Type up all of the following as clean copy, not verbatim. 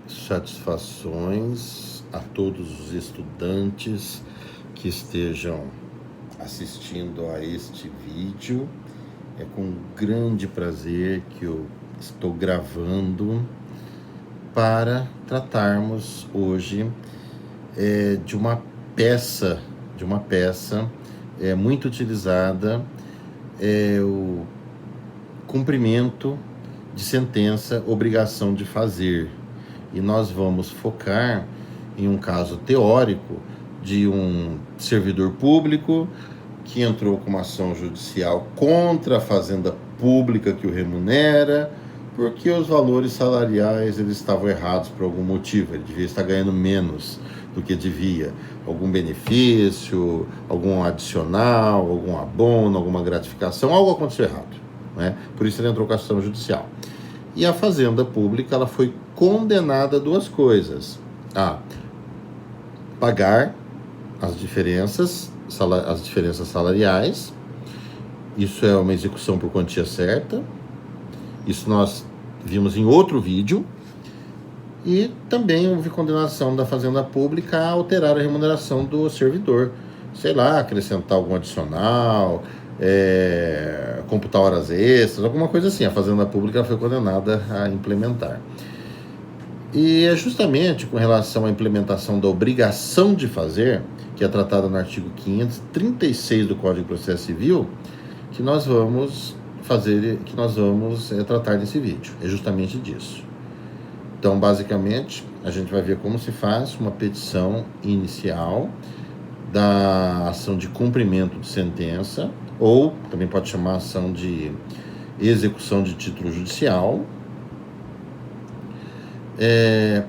Satisfações a todos os estudantes que estejam assistindo a este vídeo. É com grande prazer que eu estou gravando para tratarmos hoje de uma peça muito utilizada, o cumprimento de sentença, obrigação de fazer. E nós vamos focar em um caso teórico de um servidor público que entrou com uma ação judicial contra a fazenda pública que o remunera, porque os valores salariais eles estavam errados por algum motivo, ele devia estar ganhando menos do que devia, algum benefício, algum adicional, algum abono, alguma gratificação, algo aconteceu errado, né? Por isso ele entrou com a ação judicial. E a fazenda pública ela foi condenada a duas coisas: a pagar as diferenças salariais. Isso é uma execução por quantia certa. Isso nós vimos em outro vídeo. E também houve condenação da fazenda pública a alterar a remuneração do servidor. Sei lá, acrescentar algum adicional, computar horas extras, alguma coisa assim. A fazenda pública foi condenada a implementar. E é justamente com relação à implementação da obrigação de fazer, que é tratada no artigo 536 do Código de Processo Civil, que nós vamos tratar nesse vídeo. É justamente disso. Então, basicamente, a gente vai ver como se faz uma petição inicial da ação de cumprimento de sentença, ou também pode chamar ação de execução de título judicial,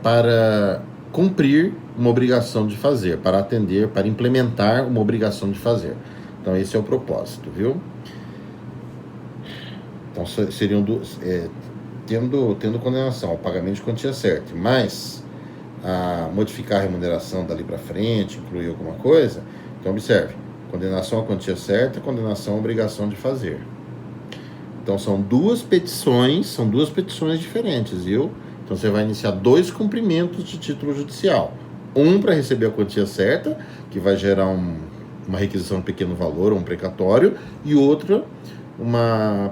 para cumprir uma obrigação de fazer, para atender, para implementar uma obrigação de fazer. Então, esse é o propósito, viu? Então, seriam tendo condenação ao pagamento de quantia certa, mas a modificar a remuneração dali para frente, incluir alguma coisa. Então, observe: condenação à quantia certa, condenação à obrigação de fazer. Então, são duas petições diferentes, viu? Então, você vai iniciar dois cumprimentos de título judicial. Um para receber a quantia certa, que vai gerar uma requisição de pequeno valor, um precatório, e outra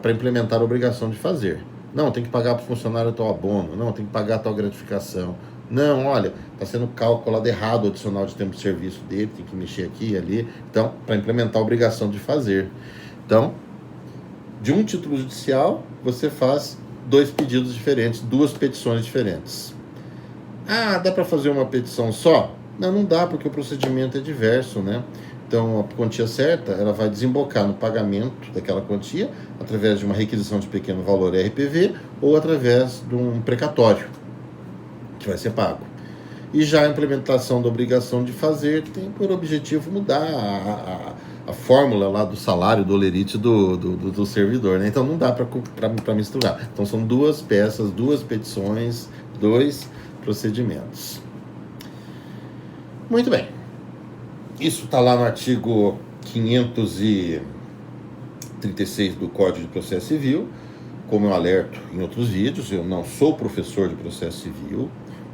para implementar a obrigação de fazer. Não, tem que pagar para o funcionário tal abono. Não, tem que pagar tal gratificação. Não, olha, está sendo calculado errado o adicional de tempo de serviço dele, tem que mexer aqui e ali. Então, para implementar a obrigação de fazer. Então, de um título judicial, você faz dois pedidos diferentes, duas petições diferentes. Ah, dá para fazer uma petição só? Não, não dá, porque o procedimento é diverso, né? Então, a quantia certa, ela vai desembocar no pagamento daquela quantia através de uma requisição de pequeno valor RPV ou através de um precatório que vai ser pago. E já a implementação da obrigação de fazer tem por objetivo mudar a fórmula lá do salário, do olerite do servidor, né? Então, não dá para misturar. Então, são duas peças, duas petições, dois procedimentos. Muito bem. Isso está lá no artigo 536 do Código de Processo Civil. Como eu alerto em outros vídeos, eu não sou professor de processo civil.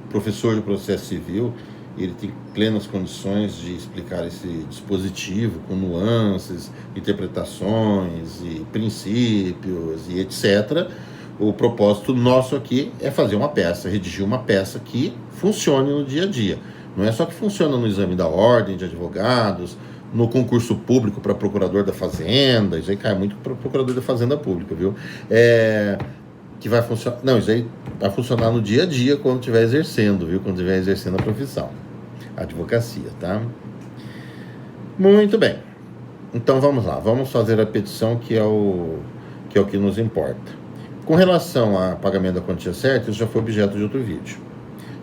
O professor de processo civil, ele tem plenas condições de explicar esse dispositivo com nuances, interpretações e princípios e etc. O propósito nosso aqui é fazer uma peça, redigir uma peça que funcione no dia a dia. Não é só que funciona no exame da ordem de advogados, no concurso público para procurador da fazenda. Isso aí cai muito para procurador da fazenda pública, viu? Que vai funcionar. Não, isso aí vai funcionar no dia a dia quando estiver exercendo, viu? Quando estiver exercendo a profissão, a advocacia, tá? Muito bem. Então vamos lá, vamos fazer a petição que é o que nos importa. Com relação a pagamento da quantia certa, isso já foi objeto de outro vídeo.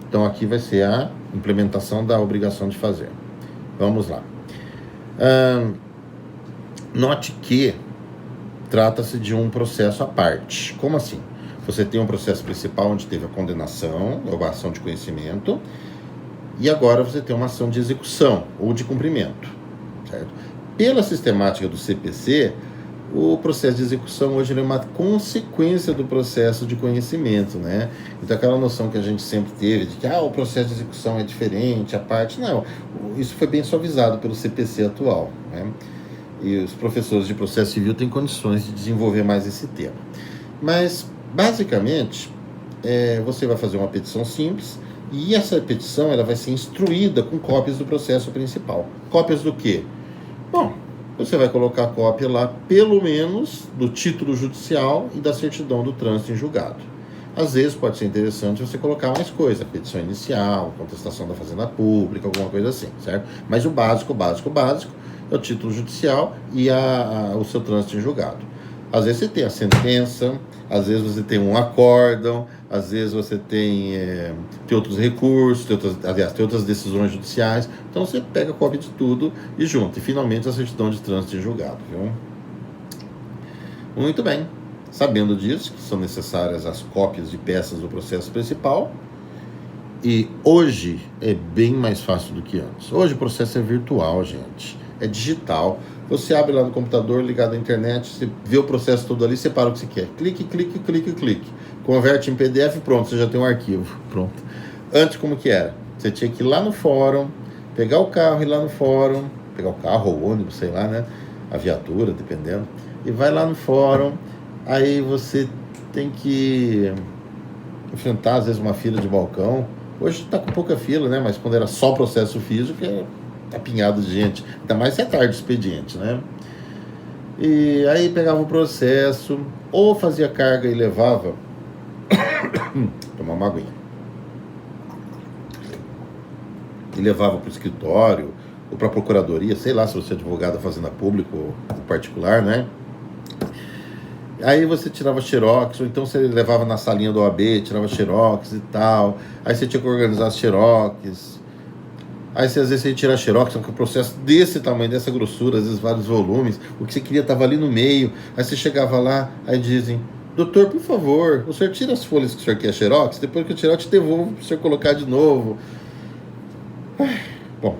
Então, aqui vai ser a implementação da obrigação de fazer. Vamos lá. Note que trata-se de um processo à parte. Como assim? Você tem um processo principal onde teve a condenação, ou a ação de conhecimento, e agora você tem uma ação de execução ou de cumprimento, certo? Pela sistemática do CPC, O processo de execução hoje ele é uma consequência do processo de conhecimento, né? Então aquela noção que a gente sempre teve de que o processo de execução é diferente, a parte... Não, isso foi bem suavizado pelo CPC atual, né? E os professores de processo civil têm condições de desenvolver mais esse tema. Mas, basicamente, você vai fazer uma petição simples e essa petição ela vai ser instruída com cópias do processo principal. Cópias do quê? Bom, você vai colocar a cópia lá, pelo menos, do título judicial e da certidão do trânsito em julgado. Às vezes pode ser interessante você colocar mais coisa, petição inicial, contestação da fazenda pública, alguma coisa assim, certo? Mas o básico é o título judicial e o seu trânsito em julgado. Às vezes você tem a sentença, às vezes você tem um acórdão, às vezes você tem outros recursos, tem outras decisões judiciais. Então você pega a cópia de tudo e junta. E finalmente a certidão de trânsito em julgado, viu? Muito bem. Sabendo disso, que são necessárias as cópias de peças do processo principal. E hoje é bem mais fácil do que antes. Hoje o processo é virtual, gente. É digital. Você abre lá no computador, ligado à internet, você vê o processo todo ali, separa o que você quer. Clique. Converte em PDF, pronto, você já tem um arquivo. Pronto. Antes, como que era? Você tinha que ir lá no fórum, pegar o carro, ir lá no fórum, pegar o carro ou ônibus, sei lá, né? A viatura, dependendo. E vai lá no fórum, aí você tem que enfrentar, às vezes, uma fila de balcão. Hoje está com pouca fila, né? Mas quando era só processo físico, é apinhado de gente. Ainda mais se é tarde o expediente, né? E aí pegava o processo, ou fazia carga e levava... Tomar uma aguinha. E levava para o escritório, ou para a procuradoria, sei lá, se você é advogado da fazenda pública ou particular, né? Aí você tirava xerox, ou então você levava na salinha do OAB, tirava xerox e tal. Aí você tinha que organizar as xerox. Aí às vezes você ia tirar xerox, um processo desse tamanho, dessa grossura, às vezes vários volumes. O que você queria estava ali no meio. Aí você chegava lá, aí dizem: doutor, por favor, o senhor tira as folhas que o senhor quer xerox, depois que eu tirar eu te devolvo para o senhor colocar de novo. Bom,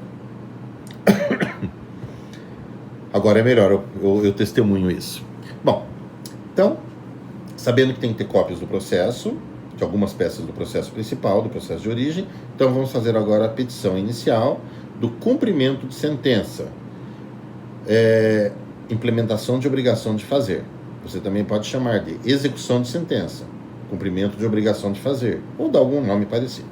agora é melhor, eu testemunho isso. Bom, então, sabendo que tem que ter cópias do processo, de algumas peças do processo principal, do processo de origem, então vamos fazer agora a petição inicial do cumprimento de sentença. Implementação de obrigação de fazer. Você também pode chamar de execução de sentença, cumprimento de obrigação de fazer, ou dar algum nome parecido.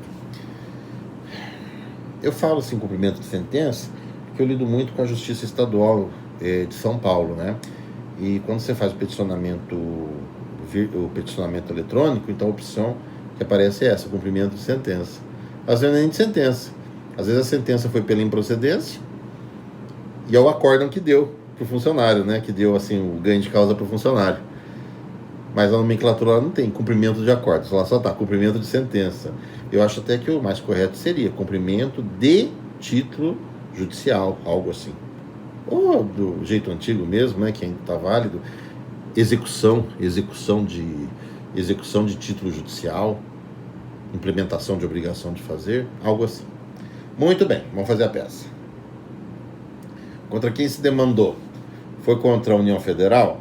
Eu falo assim, cumprimento de sentença, porque eu lido muito com a Justiça Estadual de São Paulo, né? E quando você faz o peticionamento eletrônico, então a opção que aparece é essa, cumprimento de sentença. Às vezes nem de sentença. Às vezes a sentença foi pela improcedência e é o acórdão que deu para o funcionário, né? Que deu assim o ganho de causa para o funcionário. Mas a nomenclatura lá não tem cumprimento de acordo, lá só tá cumprimento de sentença. Eu acho até que o mais correto seria cumprimento de título judicial, algo assim. Ou do jeito antigo mesmo, né, que ainda está válido, execução de título judicial, implementação de obrigação de fazer, algo assim. Muito bem, vamos fazer a peça. Contra quem se demandou? Foi contra a União Federal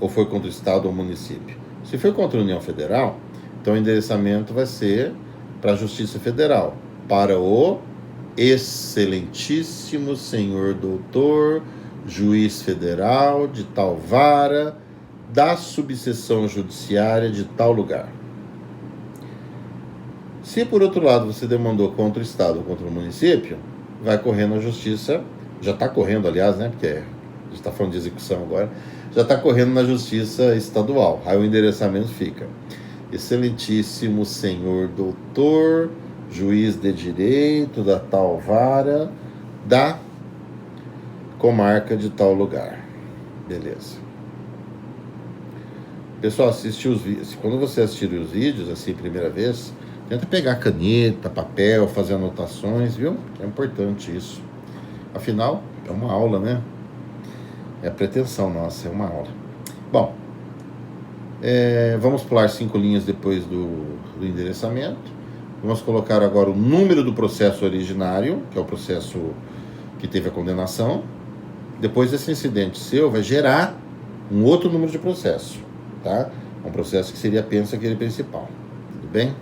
ou foi contra o Estado ou município? Se foi contra a União Federal, então o endereçamento vai ser para a Justiça Federal, para o Excelentíssimo Senhor Doutor, Juiz Federal de tal vara, da subseção judiciária de tal lugar. Se por outro lado você demandou contra o Estado ou contra o município, vai correndo a Justiça, já está correndo aliás, né, porque a gente está falando de execução agora, já está correndo na Justiça Estadual. Aí o endereçamento fica: Excelentíssimo Senhor Doutor, Juiz de Direito da tal vara, da comarca de tal lugar. Beleza. Pessoal, assiste os vídeos. Quando você assistir os vídeos, assim, primeira vez, tenta pegar caneta, papel, fazer anotações, viu? É importante isso. Afinal, é uma aula, né? É a pretensão nossa, é uma aula. Bom, vamos pular 5 linhas depois do endereçamento. Vamos colocar agora o número do processo originário, que é o processo que teve a condenação. Depois desse incidente seu, vai gerar um outro número de processo, tá? Um processo que seria apenas aquele principal, tudo bem?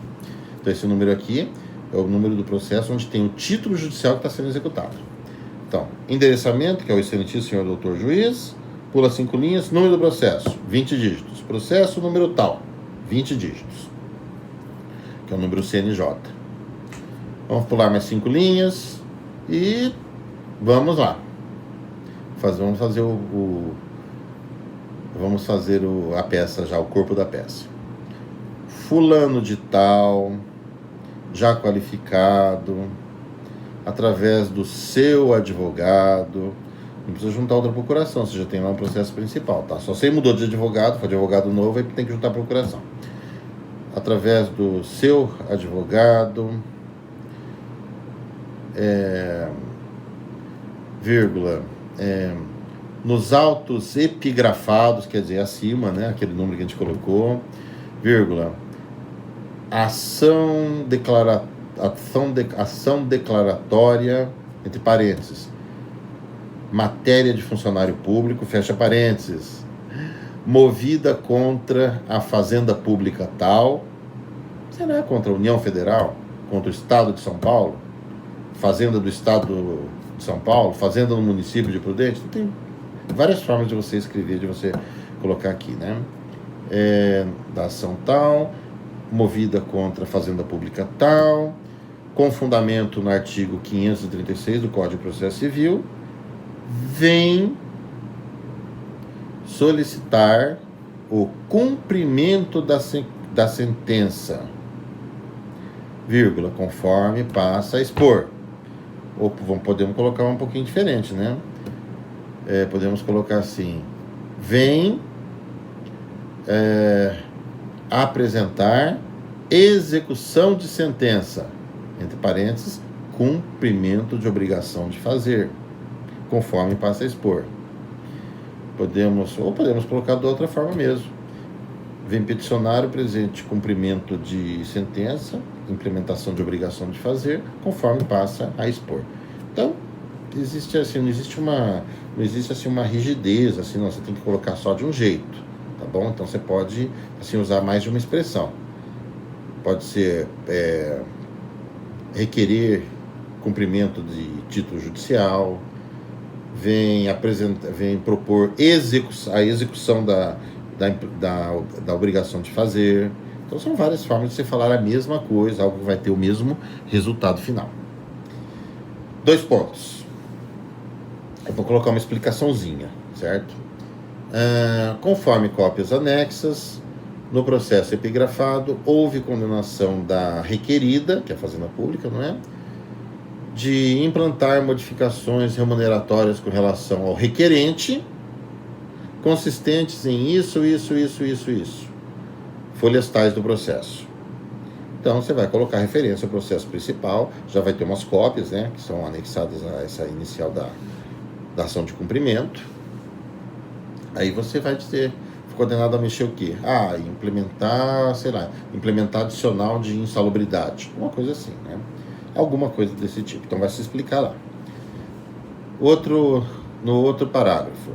Então esse número aqui é o número do processo onde tem o título judicial que está sendo executado. Então, endereçamento, que é o excelentíssimo senhor doutor juiz, pula 5 linhas, número do processo, 20 dígitos. Processo, número tal, 20 dígitos, que é o número CNJ. Vamos pular mais 5 linhas e vamos lá. Vamos fazer a peça já, o corpo da peça. Fulano de tal, já qualificado, através do seu advogado, não precisa juntar outra procuração, você já tem lá um processo principal, tá? Só você mudou de advogado, foi advogado novo, aí tem que juntar a procuração. Através do seu advogado, vírgula, nos autos epigrafados, quer dizer, acima, né, aquele número que a gente colocou, vírgula, ação declaratória, entre parênteses, matéria de funcionário público, fecha parênteses, movida contra a fazenda pública tal, será contra a União Federal, contra o Estado de São Paulo, fazenda do Estado de São Paulo, fazenda no município de Prudente, tem várias formas de você escrever, de você colocar aqui, né? Da ação tal, movida contra a fazenda pública tal, com fundamento no artigo 536 do Código de Processo Civil, vem solicitar o cumprimento da sentença, vírgula, conforme passa a expor. Ou podemos colocar um pouquinho diferente, né? Podemos colocar assim, vem apresentar execução de sentença, entre parênteses, cumprimento de obrigação de fazer, conforme passa a expor. Podemos colocar de outra forma mesmo. Vem peticionar o presente cumprimento de sentença, implementação de obrigação de fazer, conforme passa a expor. Então, não existe uma rigidez, assim, não, você tem que colocar só de um jeito, tá bom? Então você pode assim usar mais de uma expressão. Pode ser requerer cumprimento de título judicial, vem propor a execução da obrigação de fazer. Então são várias formas de você falar a mesma coisa, algo que vai ter o mesmo resultado final. 2 pontos. Eu vou colocar uma explicaçãozinha, certo? Conforme cópias anexas, no processo epigrafado, houve condenação da requerida, que é a Fazenda Pública, não é? De implantar modificações remuneratórias com relação ao requerente, consistentes em isso. Folhas tais do processo. Então, você vai colocar referência ao processo principal, já vai ter umas cópias, né, que são anexadas a essa inicial da ação de cumprimento. Aí você vai dizer, condenado a mexer o quê? Implementar adicional de insalubridade, uma coisa assim, né? Alguma coisa desse tipo. Então, vai se explicar lá. No outro parágrafo,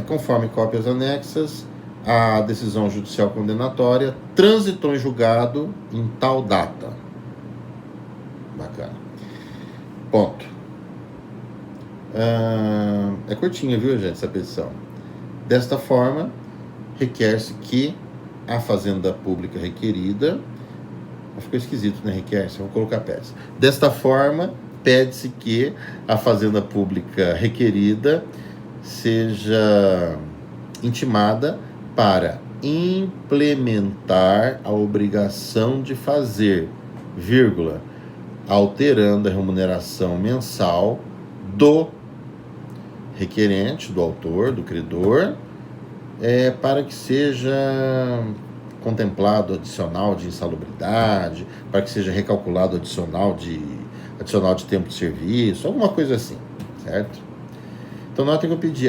conforme cópias anexas, a decisão judicial condenatória transitou em julgado em tal data. Bacana. Ponto. É curtinha, viu, gente, essa petição. Desta forma, requer-se que a Fazenda Pública requerida... Ficou esquisito, né? Requer-se, vou colocar peça. Desta forma, pede-se que a Fazenda Pública requerida seja intimada para implementar a obrigação de fazer, vírgula, alterando a remuneração mensal do requerente, do autor, do credor, para que seja contemplado adicional de insalubridade, para que seja recalculado adicional de tempo de serviço, alguma coisa assim, certo? Então, nota que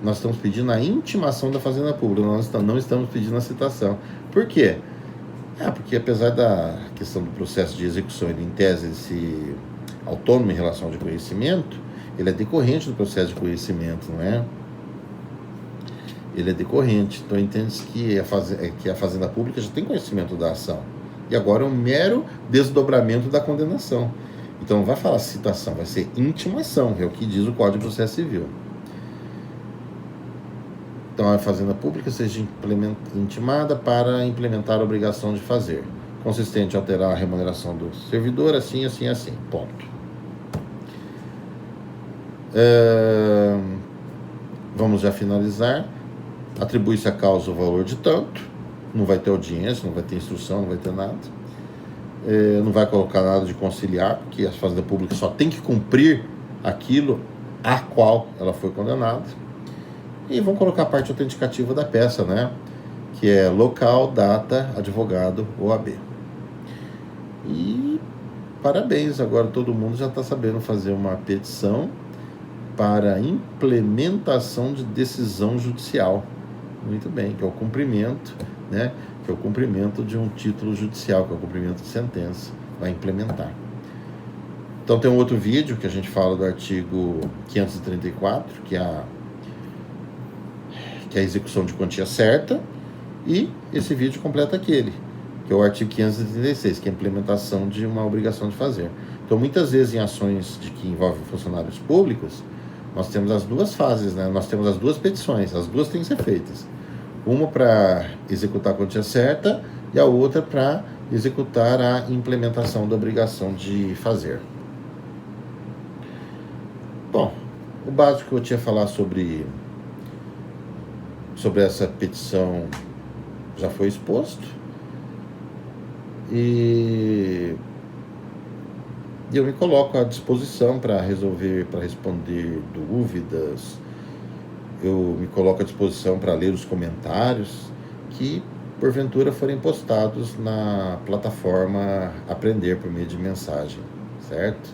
nós estamos pedindo a intimação da Fazenda Pública, nós não estamos pedindo a citação. Por quê? Porque apesar da questão do processo de execução, ele em tese se autônomo em relação ao de conhecimento, ele é decorrente do processo de conhecimento, não é? ele é decorrente. Então entende-se que a Fazenda Pública já tem conhecimento da ação. E agora é um mero desdobramento da condenação. Então não vai falar citação, vai ser intimação, é o que diz o Código de Processo Civil. Então a Fazenda Pública seja intimada para implementar a obrigação de fazer, consistente em alterar a remuneração do servidor, assim, assim, assim, ponto. Vamos já finalizar. Atribui-se a causa o valor de tanto, não vai ter audiência, não vai ter instrução, não vai ter nada. Não vai colocar nada de conciliar, porque a Fazenda Pública só tem que cumprir aquilo a qual ela foi condenada. E vão colocar a parte autenticativa da peça, né? Que é local, data, advogado, OAB. E parabéns, agora todo mundo já está sabendo fazer uma petição para implementação de decisão judicial. Muito bem, que é o cumprimento, né? Que é o cumprimento de um título judicial, que é o cumprimento de sentença, vai implementar. Então tem um outro vídeo que a gente fala do artigo 534, que é a execução de quantia certa, e esse vídeo completa aquele, que é o artigo 536, que é a implementação de uma obrigação de fazer. Então muitas vezes em ações que envolvem funcionários públicos, nós temos as duas fases, né? Nós temos as duas petições, as duas têm que ser feitas. Uma para executar a quantia certa e a outra para executar a implementação da obrigação de fazer. Bom, o básico que eu tinha a falar sobre essa petição já foi exposto. E eu me coloco à disposição para resolver, para responder dúvidas. Eu me coloco à disposição para ler os comentários que, porventura, forem postados na plataforma Aprender por meio de mensagem, certo?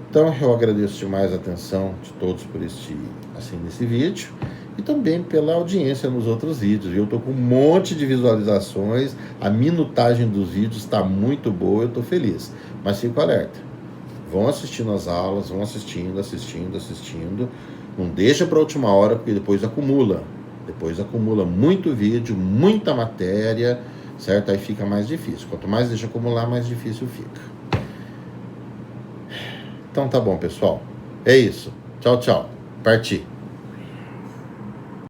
Então, eu agradeço demais a atenção de todos por nesse vídeo e também pela audiência nos outros vídeos. Eu estou com um monte de visualizações, a minutagem dos vídeos está muito boa, eu estou feliz. Mas fico alerta, vão assistindo as aulas, vão assistindo. Não deixa para a última hora, porque depois acumula muito vídeo, muita matéria, certo? Aí fica mais difícil. Quanto mais deixa acumular, mais difícil fica. Então tá bom, pessoal. É isso. Tchau, tchau. Parti.